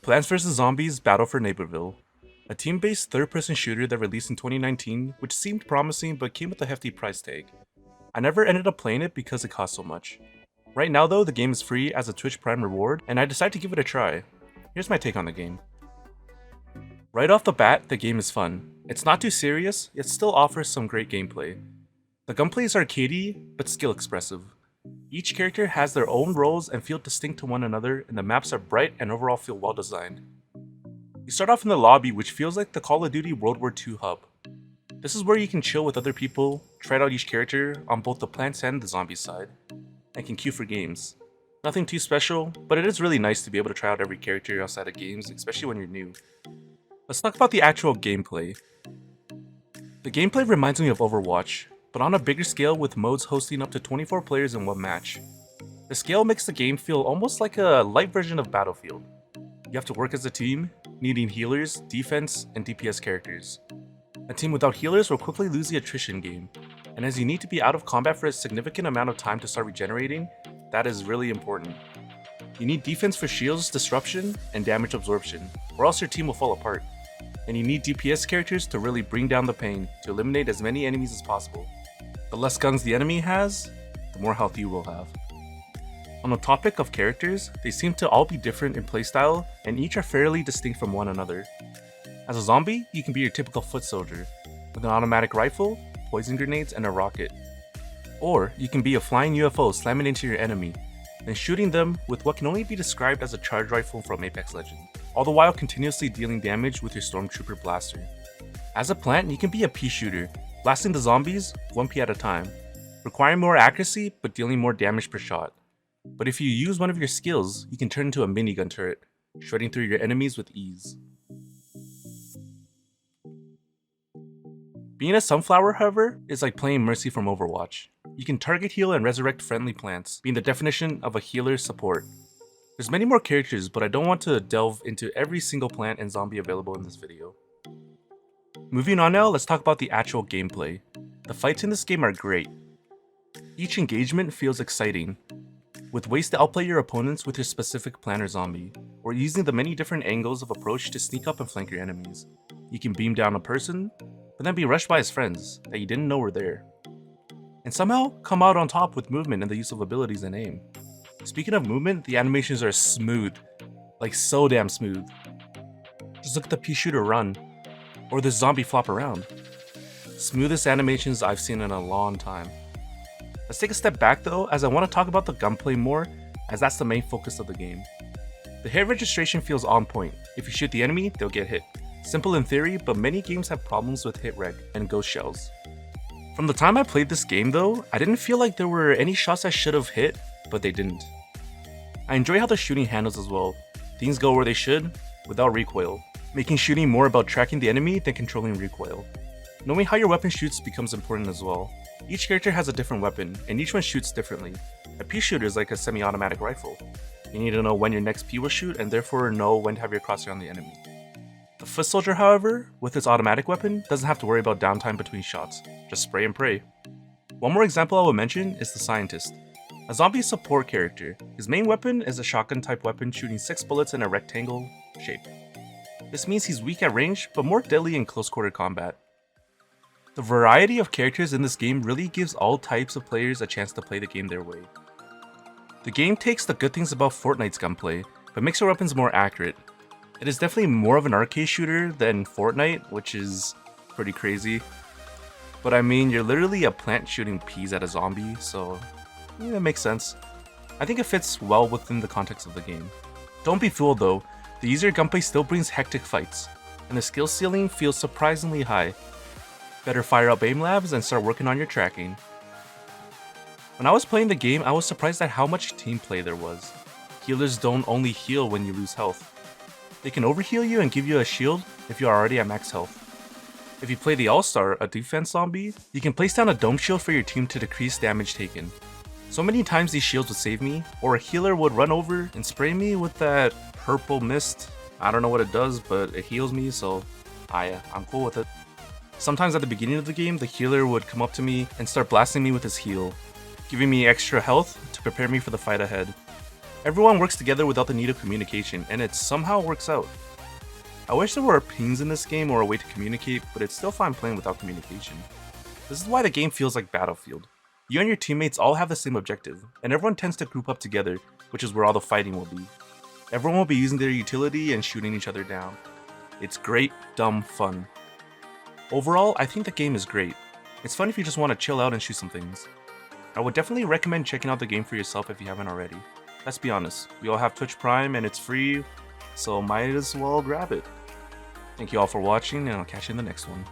Plants vs. Zombies Battle for Neighborville, a team-based third-person shooter that released in 2019, which seemed promising but came with a hefty price tag. I never ended up playing it because it cost so much. Right now though, the game is free as a Twitch Prime reward, and I decided to give it a try. Here's my take on the game. Right off the bat, the game is fun. It's not too serious, yet still offers some great gameplay. The gunplay is arcadey, but skill expressive. Each character has their own roles and feel distinct to one another, and the maps are bright and overall feel well designed. You start off in the lobby, which feels like the Call of Duty World War II hub. This is where you can chill with other people, try out each character on both the plants and the zombie side, and can queue for games. Nothing too special, but it is really nice to be able to try out every character outside of games, especially when you're new. Let's talk about the actual gameplay. The gameplay reminds me of Overwatch, but on a bigger scale with modes hosting up to 24 players in one match. The scale makes the game feel almost like a light version of Battlefield. You have to work as a team, needing healers, defense, and DPS characters. A team without healers will quickly lose the attrition game, and as you need to be out of combat for a significant amount of time to start regenerating, that is really important. You need defense for shields, disruption, and damage absorption, or else your team will fall apart. And you need DPS characters to really bring down the pain, to eliminate as many enemies as possible. The less guns the enemy has, the more health you will have. On the topic of characters, they seem to all be different in playstyle, and each are fairly distinct from one another. As a zombie, you can be your typical foot soldier, with an automatic rifle, poison grenades, and a rocket. Or you can be a flying UFO slamming into your enemy, and shooting them with what can only be described as a charge rifle from Apex Legends, all the while continuously dealing damage with your Stormtrooper blaster. As a plant, you can be a pea shooter, blasting the zombies 1p at a time, requiring more accuracy but dealing more damage per shot. But if you use one of your skills, you can turn into a minigun turret, shredding through your enemies with ease. Being a sunflower, however, is like playing Mercy from Overwatch. You can target heal and resurrect friendly plants, being the definition of a healer's support. There's many more characters, but I don't want to delve into every single plant and zombie available in this video. Moving on now, let's talk about the actual gameplay. The fights in this game are great. Each engagement feels exciting, with ways to outplay your opponents with your specific plant or zombie, or using the many different angles of approach to sneak up and flank your enemies. You can beam down a person, but then be rushed by his friends that you didn't know were there, and somehow come out on top with movement and the use of abilities and aim. Speaking of movement, the animations are smooth, like so damn smooth. Just look at the pea shooter run, or the zombie flop around. Smoothest animations I've seen in a long time. Let's take a step back though, as I want to talk about the gunplay more, as that's the main focus of the game. The hit registration feels on point. If you shoot the enemy, they'll get hit. Simple in theory, but many games have problems with hit reg and ghost shells. From the time I played this game though, I didn't feel like there were any shots I should have hit, but they didn't. I enjoy how the shooting handles as well. Things go where they should, without recoil, making shooting more about tracking the enemy than controlling recoil. Knowing how your weapon shoots becomes important as well. Each character has a different weapon, and each one shoots differently. A pea shooter is like a semi-automatic rifle. You need to know when your next pea will shoot, and therefore know when to have your crosshair on the enemy. The foot soldier, however, with its automatic weapon, doesn't have to worry about downtime between shots. Just spray and pray. One more example I will mention is the scientist. A zombie support character. His main weapon is a shotgun type weapon shooting 6 bullets in a rectangle shape. This means he's weak at range, but more deadly in close quarter combat. The variety of characters in this game really gives all types of players a chance to play the game their way. The game takes the good things about Fortnite's gunplay, but makes your weapons more accurate. It is definitely more of an arcade shooter than Fortnite, which is pretty crazy. But I mean, you're literally a plant shooting peas at a zombie, so yeah, it makes sense. I think it fits well within the context of the game. Don't be fooled though, the easier gunplay still brings hectic fights, and the skill ceiling feels surprisingly high. Better fire up aim labs and start working on your tracking. When I was playing the game, I was surprised at how much team play there was. Healers don't only heal when you lose health. They can overheal you and give you a shield if you are already at max health. If you play the All-Star, a defense zombie, you can place down a dome shield for your team to decrease damage taken. So many times these shields would save me, or a healer would run over and spray me with that purple mist. I don't know what it does, but it heals me, so I'm cool with it. Sometimes at the beginning of the game, the healer would come up to me and start blasting me with his heal, giving me extra health to prepare me for the fight ahead. Everyone works together without the need of communication, and it somehow works out. I wish there were pings in this game or a way to communicate, but it's still fine playing without communication. This is why the game feels like Battlefield. You and your teammates all have the same objective, and everyone tends to group up together, which is where all the fighting will be. Everyone will be using their utility and shooting each other down. It's great, dumb fun. Overall, I think the game is great. It's fun if you just want to chill out and shoot some things. I would definitely recommend checking out the game for yourself if you haven't already. Let's be honest, we all have Twitch Prime and it's free, so might as well grab it. Thank you all for watching, and I'll catch you in the next one.